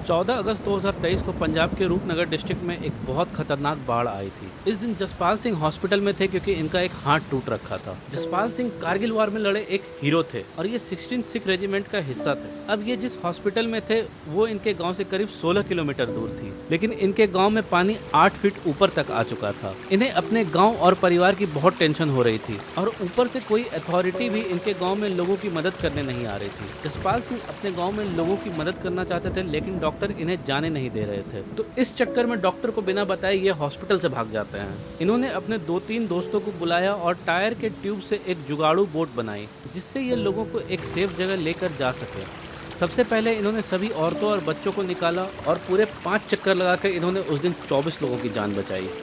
14 अगस्त 2023 को पंजाब के रूपनगर डिस्ट्रिक्ट में एक बहुत खतरनाक बाढ़ आई थी। इस दिन जसपाल सिंह हॉस्पिटल में थे क्योंकि इनका एक हाथ टूट रखा था। जसपाल सिंह कारगिल वार में लड़े एक हीरो थे और ये 16 सिख रेजिमेंट का हिस्सा थे। अब ये जिस हॉस्पिटल में थे वो इनके गांव से करीब 16 किलोमीटर दूर थी, लेकिन इनके गांव में पानी 8 फीट ऊपर तक आ चुका था। इन्हें अपने गाँव और परिवार की बहुत टेंशन हो रही थी और ऊपर से कोई अथॉरिटी भी इनके गाँव में लोगों की मदद करने नहीं आ रही थी। जसपाल सिंह अपने गाँव में लोगों की मदद करना चाहते थे, लेकिन डॉक्टर इन्हें जाने नहीं दे रहे थे। तो इस चक्कर में डॉक्टर को बिना बताए ये हॉस्पिटल से भाग जाते हैं। इन्होंने अपने 2-3 दोस्तों को बुलाया और टायर के ट्यूब से एक जुगाड़ू बोट बनाई, जिससे ये लोगों को एक सेफ जगह लेकर जा सके। सबसे पहले इन्होंने सभी औरतों और बच्चों को निकाला और पूरे 5 चक्कर लगाकर इन्होंने उस दिन 24 लोगों की जान बचाई।